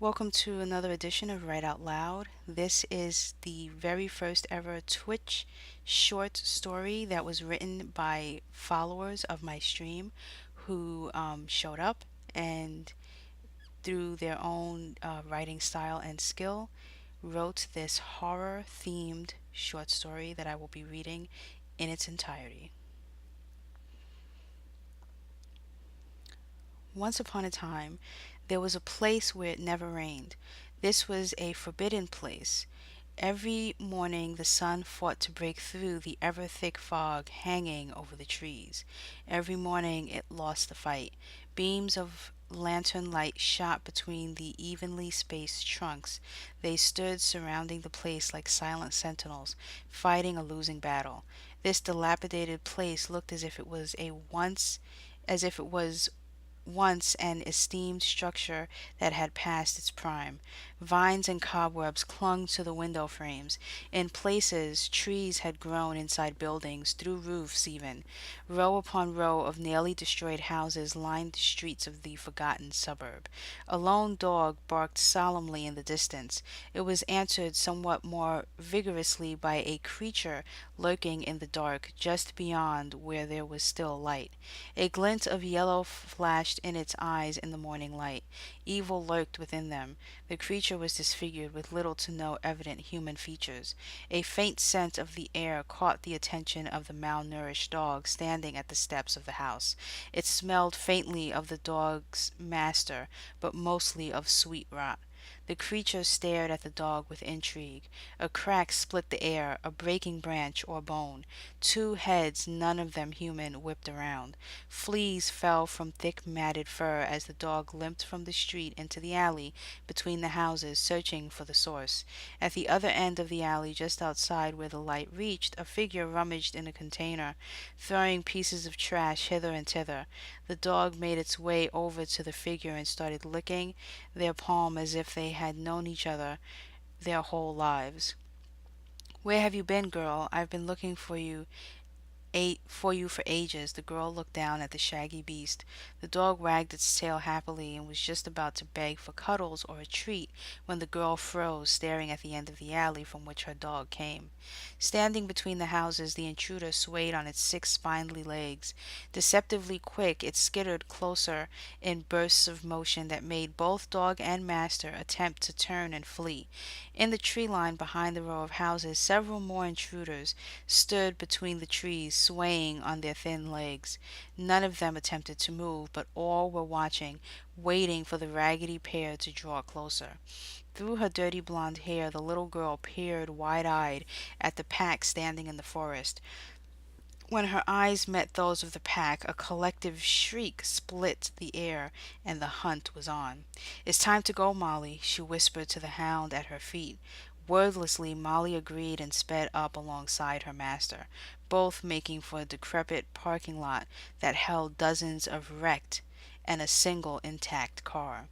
Welcome to another edition of Write Out Loud. This is the very first ever Twitch short story that was written by followers of my stream who showed up and, through their own writing style and skill, wrote this horror themed short story that I will be reading in its entirety. Once upon a time, there was a place where it never rained. This was a forbidden place. Every morning the sun fought to break through the ever thick fog hanging over the trees. Every morning it lost the fight. Beams of lantern light shot between the evenly spaced trunks. They stood surrounding the place like silent sentinels, fighting a losing battle. This dilapidated place looked as if it was once an esteemed structure that had passed its prime. Vines and cobwebs clung to the window frames. In places, trees had grown inside buildings, through roofs even. Row upon row of nearly destroyed houses lined the streets of the forgotten suburb. A lone dog barked solemnly in the distance. It was answered somewhat more vigorously by a creature lurking in the dark just beyond where there was still light. A glint of yellow flashed in its eyes in the morning light. Evil lurked within them. The creature was disfigured with little to no evident human features. A faint scent of the air caught the attention of the malnourished dog standing at the steps of the house. It smelled faintly of the dog's master, but mostly of sweet rot. The creature stared at the dog with intrigue. A crack split the air, a breaking branch or bone. Two heads, none of them human, whipped around. Fleas fell from thick matted fur as the dog limped from the street into the alley between the houses, searching for the source. At the other end of the alley, just outside where the light reached, a figure rummaged in a container, throwing pieces of trash hither and thither. The dog made its way over to the figure and started licking their palm as if they had known each other their whole lives. "Where have you been, girl? I've been looking for you for ages." The girl looked down at the shaggy beast. The dog wagged its tail happily and was just about to beg for cuddles or a treat when the girl froze, staring at the end of the alley from which her dog came. Standing between the houses, the intruder swayed on its six spindly legs. Deceptively quick, it skittered closer in bursts of motion that made both dog and master attempt to turn and flee. In the tree line behind the row of houses, several more intruders stood between the trees, swaying on their thin legs. None of them attempted to move, but all were watching, waiting for the raggedy pair to draw closer. Through her dirty blonde hair, the little girl peered wide-eyed at the pack standing in the forest. When her eyes met those of the pack, a collective shriek split the air, and the hunt was on. "It's time to go, Molly," she whispered to the hound at her feet. Wordlessly, Molly agreed and sped up alongside her master, both making for a decrepit parking lot that held dozens of wrecked and a single intact car.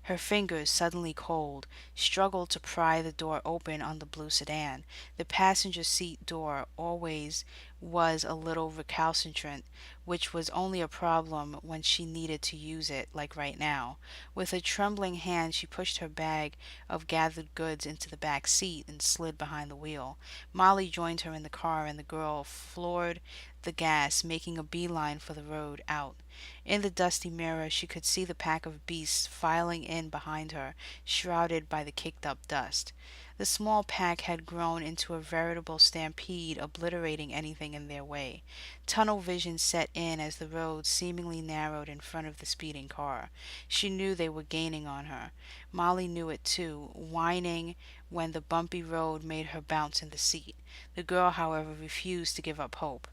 Her fingers, suddenly cold, struggled to pry the door open on the blue sedan. The passenger seat door always was a little recalcitrant, which was only a problem when she needed to use it, like right now. With a trembling hand, she pushed her bag of gathered goods into the back seat and slid behind the wheel. Molly joined her in the car, and the girl floored the gas, making a beeline for the road out. In the dusty mirror, she could see the pack of beasts filing in behind her, shrouded by the kicked up dust. The small pack had grown into a veritable stampede, obliterating anything in their way. Tunnel vision set in as the road seemingly narrowed in front of the speeding car. She knew they were gaining on her. Molly knew it too, whining when the bumpy road made her bounce in the seat. The girl, however, refused to give up hope.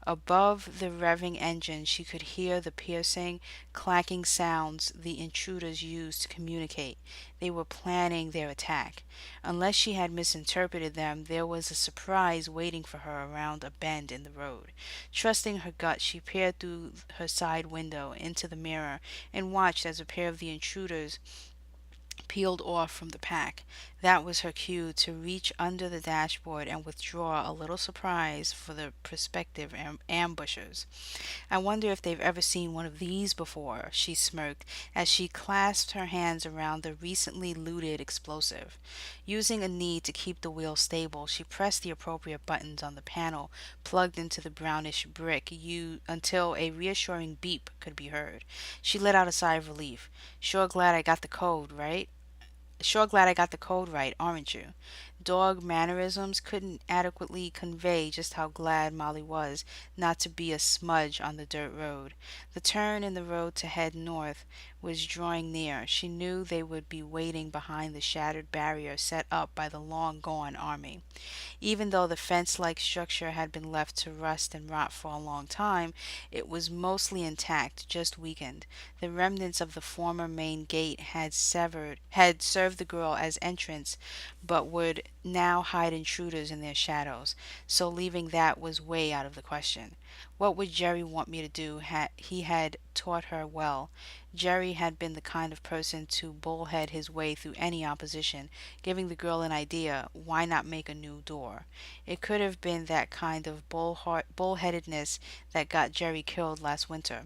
Above the revving engine she could hear the piercing, clacking sounds the intruders used to communicate. They were planning their attack. Unless she had misinterpreted them, there was a surprise waiting for her around a bend in the road. Trusting her gut, she peered through her side window into the mirror and watched as a pair of the intruders peeled off from the pack. That was her cue to reach under the dashboard and withdraw, a little surprise for the prospective ambushers. "I wonder if they've ever seen one of these before," she smirked as she clasped her hands around the recently looted explosive. Using a knee to keep the wheel stable, she pressed the appropriate buttons on the panel plugged into the brownish brick until a reassuring beep could be heard. She let out a sigh of relief. Sure glad I got the code right, aren't you?" Dog mannerisms couldn't adequately convey just how glad Molly was not to be a smudge on the dirt road. The turn in the road to head north was drawing near. She knew they would be waiting behind the shattered barrier set up by the long gone army. Even though the fence like structure had been left to rust and rot for a long time, it was mostly intact, just weakened. The remnants of the former main gate had served the girl as entrance, but would now hide intruders in their shadows, so leaving that was way out of the question. What would Jerry want me to do? He had taught her well. Jerry had been the kind of person to bullhead his way through any opposition, giving the girl an idea, why not make a new door? It could have been that kind of bullheadedness that got Jerry killed last winter.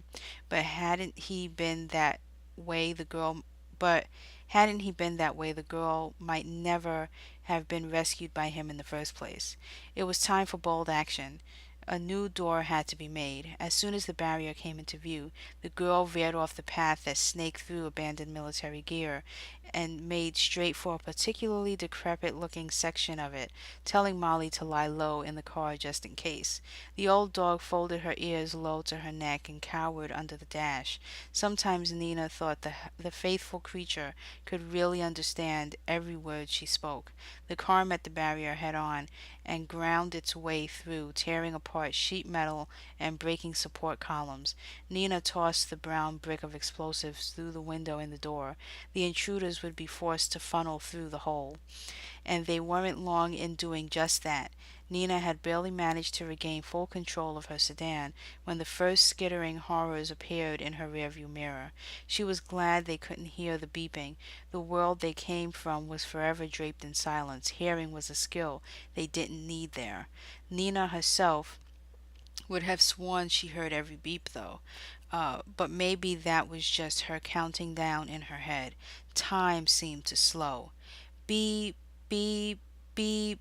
But hadn't he been that way, the girl but hadn't he been that way, the girl might never have been rescued by him in the first place. It was time for bold action. A new door had to be made. As soon as the barrier came into view, the girl veered off the path that snaked through abandoned military gear and made straight for a particularly decrepit looking section of it, telling Molly to lie low in the car just in case. The old dog folded her ears low to her neck and cowered under the dash. Sometimes Nina thought the faithful creature could really understand every word she spoke. The car met the barrier head on and ground its way through, tearing apart sheet metal and breaking support columns. Nina tossed the brown brick of explosives through the window in the door. The intruders would be forced to funnel through the hole, and they weren't long in doing just that. Nina had barely managed to regain full control of her sedan when the first skittering horrors appeared in her rearview mirror. She was glad they couldn't hear the beeping. The world they came from was forever draped in silence. Hearing was a skill they didn't need there. Nina herself would have sworn she heard every beep, though. But maybe that was just her counting down in her head. Time seemed to slow. Beep, beep, beep,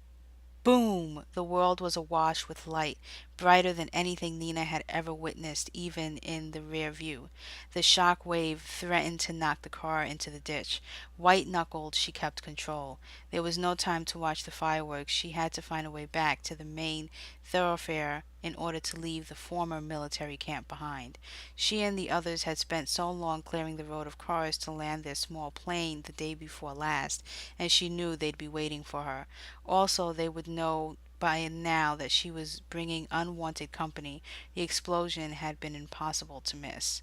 boom! The world was awash with light, brighter than anything Nina had ever witnessed, even in the rear view. The shock wave threatened to knock the car into the ditch. White knuckled, she kept control. There was no time to watch the fireworks. She had to find a way back to the main thoroughfare in order to leave the former military camp behind. She and the others had spent so long clearing the road of cars to land their small plane the day before last, and she knew they'd be waiting for her. Also, they would know by now that she was bringing unwanted company. The explosion had been impossible to miss.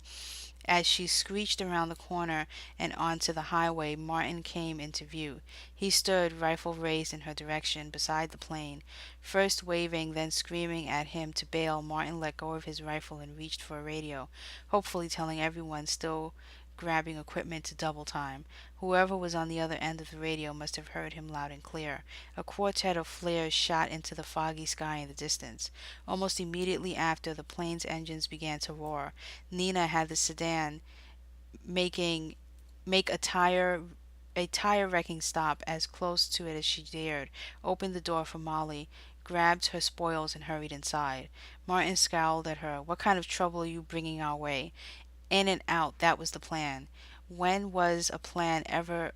As she screeched around the corner and onto the highway, Martin came into view. He stood, rifle raised in her direction, beside the plane. First waving, then screaming at him to bail, Martin let go of his rifle and reached for a radio, hopefully telling everyone still grabbing equipment to double time. Whoever was on the other end of the radio must have heard him loud and clear. A quartet of flares shot into the foggy sky in the distance. Almost immediately after, the plane's engines began to roar. Nina had the sedan making make a tire wrecking stop as close to it as she dared, opened the door for Molly, grabbed her spoils, and hurried inside. Martin scowled at her. "What kind of trouble are you bringing our way?" In and out, that was the plan. When has a plan ever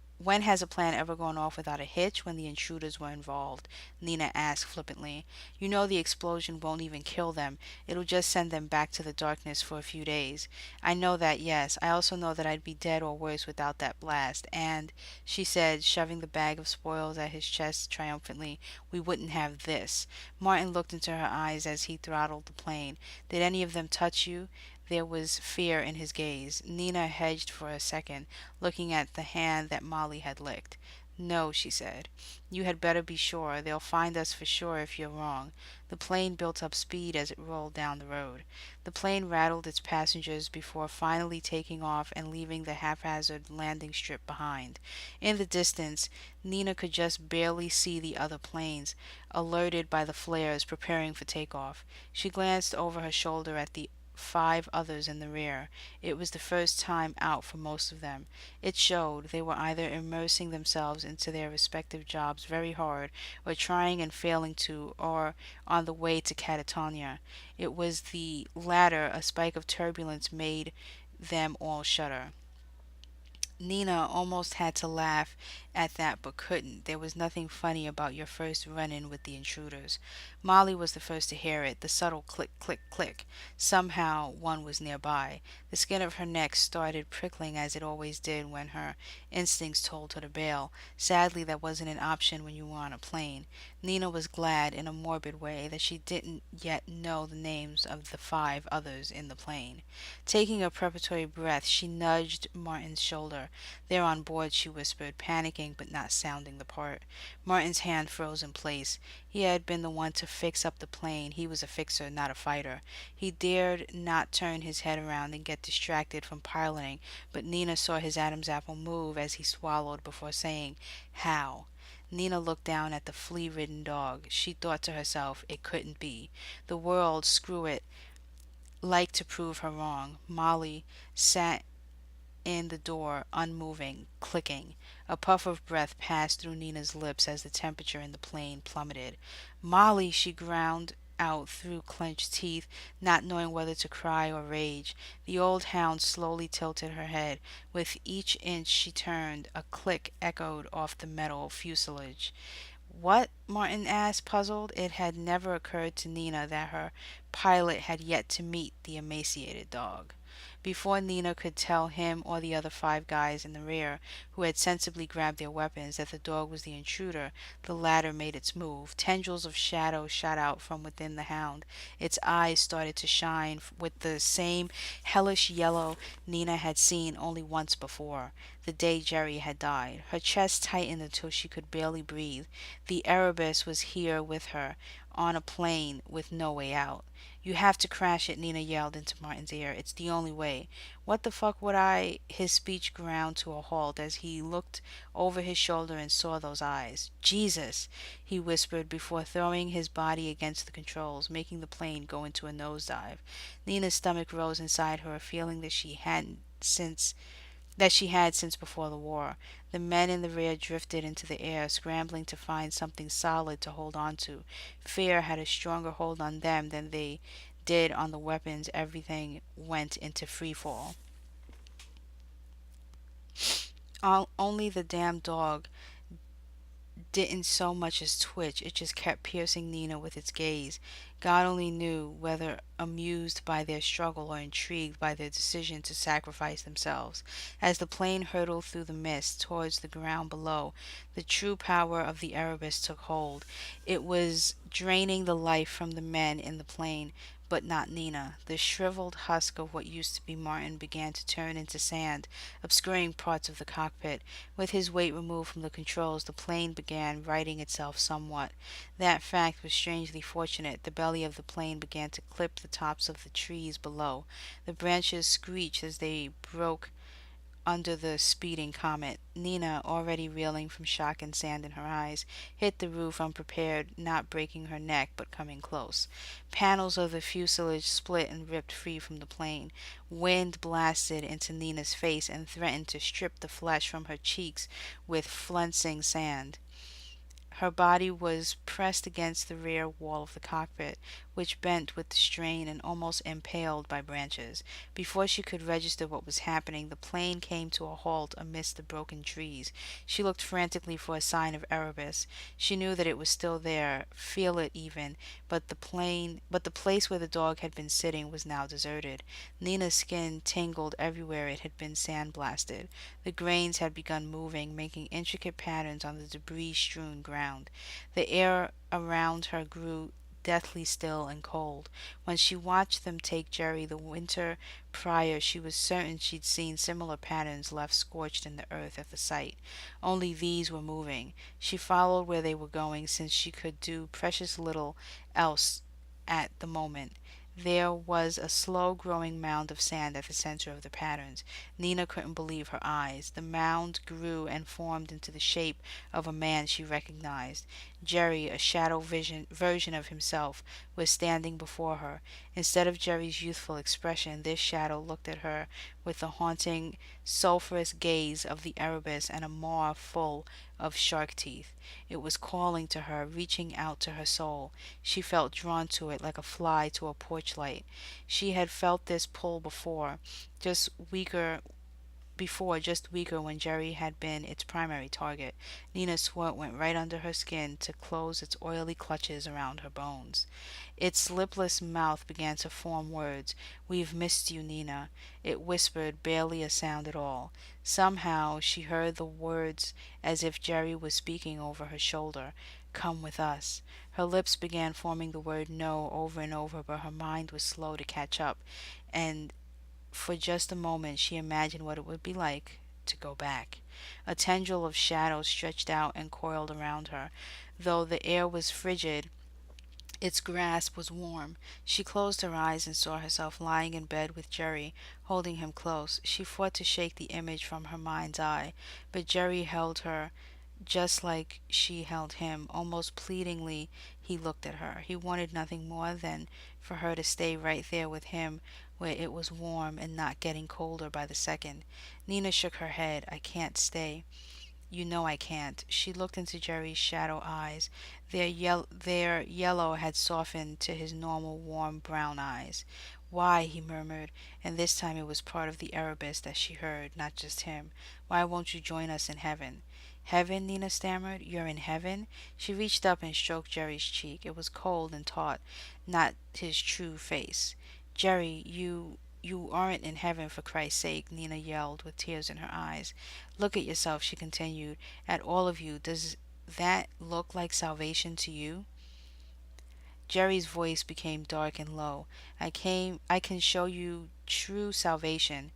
gone off without a hitch when the intruders were involved? Nina asked flippantly. "You know the explosion won't even kill them. It'll just send them back to the darkness for a few days." "I know that, yes. I also know that I'd be dead or worse without that blast. And," she said, shoving the bag of spoils at his chest triumphantly, "we wouldn't have this." Martin looked into her eyes as he throttled the plane. "Did any of them touch you?" There was fear in his gaze. Nina hedged for a second, looking at the hand that Molly had licked. "No," she said. "You had better be sure. They'll find us for sure if you're wrong." The plane built up speed as it rolled down the road. The plane rattled its passengers before finally taking off and leaving the haphazard landing strip behind. In the distance, Nina could just barely see the other planes, alerted by the flares preparing for takeoff. She glanced over her shoulder at the five others in the rear. It was the first time out for most of them. It showed they were either immersing themselves into their respective jobs very hard, or trying and failing to, or on the way to Catatonia. It was the latter. A spike of turbulence made them all shudder. Nina almost had to laugh at that but couldn't. There was nothing funny about your first run in with the intruders. Molly was the first to hear it, the subtle click, click, click. Somehow one was nearby. The skin of her neck started prickling as it always did when her instincts told her to bail. Sadly, that wasn't an option when you were on a plane. Nina was glad, in a morbid way, that she didn't yet know the names of the five others in the plane. Taking a preparatory breath, she nudged Martin's shoulder. "They're on board," she whispered, panicking but not sounding the part. Martin's hand froze in place. He had been the one to fix up the plane. He was a fixer, not a fighter. He dared not turn his head around and get distracted from piloting, but Nina saw his Adam's apple move as he swallowed before saying, "How?" Nina looked down at the flea-ridden dog. She thought to herself, it couldn't be. The world, screw it, liked to prove her wrong. Molly sat in the door, unmoving, clicking. A puff of breath passed through Nina's lips as the temperature in the plane plummeted. "Molly!" she ground out through clenched teeth, not knowing whether to cry or rage. The old hound slowly tilted her head. With each inch she turned, a click echoed off the metal fuselage. "What?" Martin asked, puzzled. It had never occurred to Nina that her pilot had yet to meet the emaciated dog. Before Nina could tell him or the other five guys in the rear, who had sensibly grabbed their weapons, that the dog was the intruder, the latter made its move. Tendrils of shadow shot out from within the hound. Its eyes started to shine with the same hellish yellow Nina had seen only once before, the day Jerry had died. Her chest tightened until she could barely breathe. The Erebus was here with her, on a plane with no way out. "You have to crash it," Nina yelled into Martin's ear. "It's the only way." "What the fuck would I—" His speech ground to a halt as he looked over his shoulder and saw those eyes. "Jesus!" he whispered before throwing his body against the controls, making the plane go into a nosedive. Nina's stomach rose inside her, a feeling that she had since before the war. The men in the rear drifted into the air, scrambling to find something solid to hold on to. Fear had a stronger hold on them than they did on the weapons. Everything went into free fall. Only the damn dog didn't so much as twitch. It just kept piercing Nina with its gaze. God only knew whether amused by their struggle or intrigued by their decision to sacrifice themselves. As the plane hurtled through the mist towards the ground below, the true power of the Erebus took hold. It was draining the life from the men in the plane, but not Nina. The shriveled husk of what used to be Martin began to turn into sand, obscuring parts of the cockpit. With his weight removed from the controls, the plane began righting itself somewhat. That fact was strangely fortunate. The belly of the plane began to clip the tops of the trees below. The branches screeched as they broke under the speeding comet. Nina, already reeling from shock and sand in her eyes, hit the roof unprepared, not breaking her neck, but coming close. Panels of the fuselage split and ripped free from the plane. Wind blasted into Nina's face and threatened to strip the flesh from her cheeks with flensing sand. Her body was pressed against the rear wall of the cockpit, which bent with the strain and almost impaled by branches. Before she could register what was happening, the plane came to a halt amidst the broken trees. She looked frantically for a sign of Erebus. She knew that it was still there, feel it even, but the place where the dog had been sitting was now deserted. Nina's skin tingled everywhere it had been sandblasted. The grains had begun moving, making intricate patterns on the debris-strewn ground. The air around her grew deathly still and cold. When she watched them take Jerry the winter prior, she was certain she'd seen similar patterns left scorched in the earth at the site. Only these were moving. She followed where they were going, since she could do precious little else at the moment. There was a slow growing mound of sand at the center of the patterns. Nina couldn't believe her eyes. The mound grew and formed into the shape of a man she recognized. Jerry, a version of himself, was standing before her. Instead of Jerry's youthful expression, this shadow looked at her with the haunting, sulphurous gaze of the Erebus and a maw full of shark teeth. It was calling to her, reaching out to her soul. She felt drawn to it like a fly to a porch light. She had felt this pull just weaker just weaker when Jerry had been its primary target. Nina's sweat went right under her skin to close its oily clutches around her bones. Its lipless mouth began to form words. "We've missed you, Nina." It whispered, barely a sound at all. Somehow she heard the words as if Jerry was speaking over her shoulder. "Come with us." Her lips began forming the word no over and over, but her mind was slow to catch up, and for just a moment she imagined what it would be like to go back. A tendril of shadow stretched out and coiled around her. Though the air was frigid, its grasp was warm. She closed her eyes and saw herself lying in bed with Jerry, holding him close. She fought to shake the image from her mind's eye, but Jerry held her just like she held him. Almost pleadingly, he looked at her. He wanted nothing more than for her to stay right there with him where it was warm and not getting colder by the second. Nina shook her head. "I can't stay." "You know I can't." She looked into Jerry's shadow eyes. Their yellow had softened to his normal warm brown eyes. "Why?" he murmured, and this time it was part of the Erebus that she heard, not just him. "Why won't you join us in heaven?" "Heaven?" Nina stammered. "You're in heaven?" She reached up and stroked Jerry's cheek. It was cold and taut, not his true face. "Jerry, you aren't in heaven, for Christ's sake," Nina yelled with tears in her eyes. "Look at yourself," she continued, "at all of you. Does that look like salvation to you?" Jerry's voice became dark and low. I can show you true salvation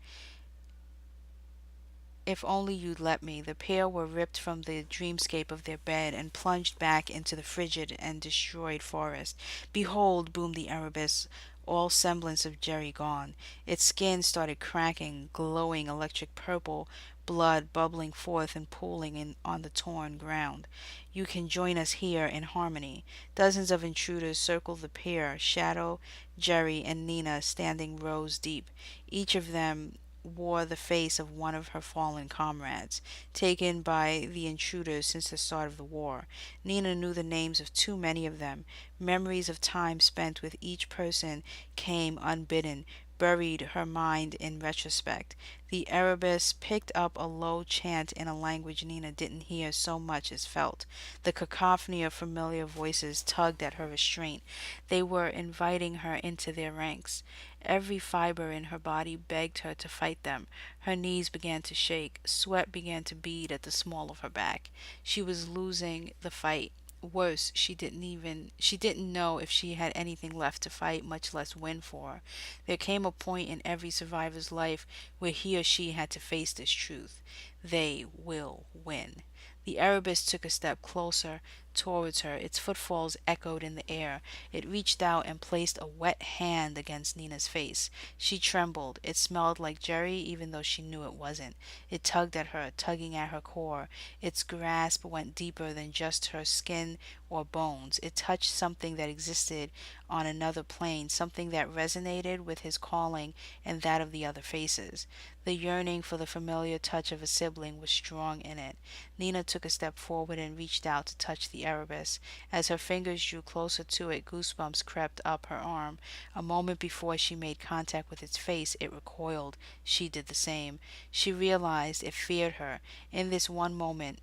if only you'd let me." The pair were ripped from the dreamscape of their bed and plunged back into the frigid and destroyed forest. "Behold!" boomed the Erebus, all semblance of Jerry gone. Its skin started cracking, glowing electric purple, blood bubbling forth and pooling on the torn ground. "You can join us here in harmony." Dozens of intruders circled the pair, Shadow, Jerry, and Nina standing rows deep. Each of them wore the face of one of her fallen comrades, taken by the intruders since the start of the war. Nina knew the names of too many of them. Memories of time spent with each person came unbidden, buried her mind in retrospect. The Erebus picked up a low chant in a language Nina didn't hear so much as felt. The cacophony of familiar voices tugged at her restraint. They were inviting her into their ranks. Every fiber in her body begged her to fight them. Her knees began to shake. Sweat began to bead at the small of her back. She was losing the fight. Worse, she didn't know if she had anything left to fight, much less win for. There came a point in every survivor's life where he or she had to face this truth. They will win. The Erebus took a step closer towards her. Its footfalls echoed in the air. It reached out and placed a wet hand against Nina's face. She trembled. It smelled like Jerry, even though she knew it wasn't. It tugged at her, tugging at her core. Its grasp went deeper than just her skin or bones. It touched something that existed on another plane, something that resonated with his calling and that of the other faces. The yearning for the familiar touch of a sibling was strong in it. Nina took a step forward and reached out to touch the Erebus. As her fingers drew closer to it, goosebumps crept up her arm. A moment before she made contact with its face, it recoiled. She did the same. She realized it feared her. In this one moment,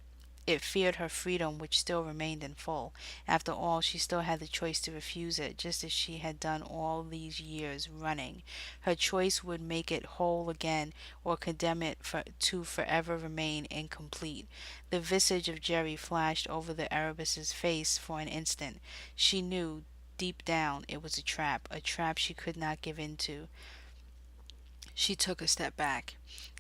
it feared her freedom, which still remained in full. After all, she still had the choice to refuse it, just as she had done all these years running. Her choice would make it whole again, or condemn it to forever remain incomplete. The visage of Jerry flashed over the Erebus's face for an instant. She knew deep down it was a trap she could not give in to. She took a step back.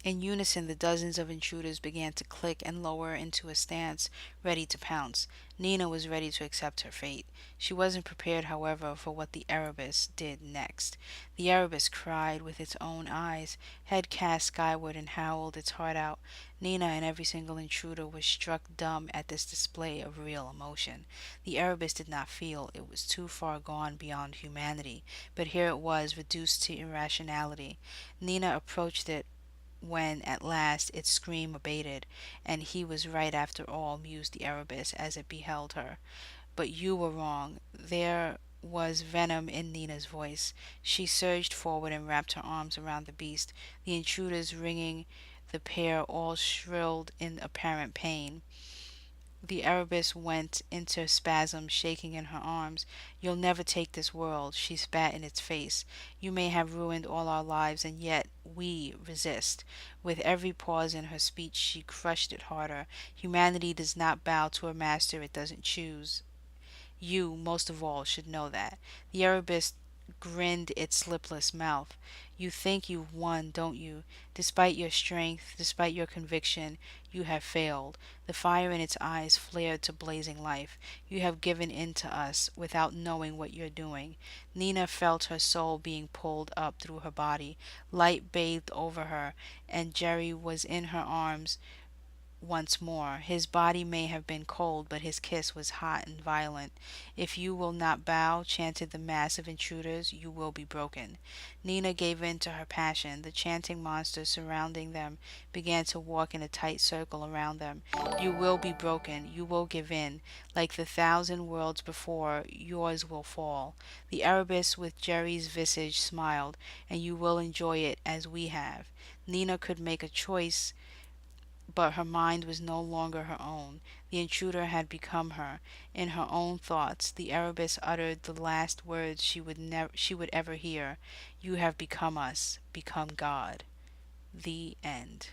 In unison, the dozens of intruders began to click and lower into a stance, ready to pounce. Nina was ready to accept her fate. She wasn't prepared, however, for what the Erebus did next. The Erebus cried with its own eyes, head cast skyward, and howled its heart out. Nina and every single intruder was struck dumb at this display of real emotion. The Erebus did not feel; it was too far gone beyond humanity, but here it was, reduced to irrationality. Nina approached it when at last its scream abated. And he was right after all, mused the Erebus as it beheld her. But you were wrong. There was venom in Nina's voice. She surged forward and wrapped her arms around the beast, the intruders ringing the pair all shrilled in apparent pain. The Erebus went into spasm, shaking in her arms. You'll never take this world, she spat in its face. You may have ruined all our lives, and yet we resist. With every pause in her speech, she crushed it harder. Humanity does not bow to a master it doesn't choose. You, most of all, should know that. The Erebus grinned its lipless mouth. You think you've won, don't you? Despite your strength, despite your conviction, you have failed. The fire in its eyes flared to blazing life. You have given in to us without knowing what you're doing. Nina felt her soul being pulled up through her body. Light bathed over her, and Jerry was in her arms once more. His body may have been cold, but his kiss was hot and violent. If you will not bow, chanted the mass of intruders, you will be broken. Nina gave in to her passion. The chanting monsters surrounding them began to walk in a tight circle around them. You will be broken. You will give in. Like the thousand worlds before, yours will fall. The Erebus with Jerry's visage smiled, and you will enjoy it as we have. Nina could make a choice, but her mind was no longer her own. The intruder had become her. In her own thoughts, the Erebus uttered the last words she would ever hear. You have become us, become God. The end.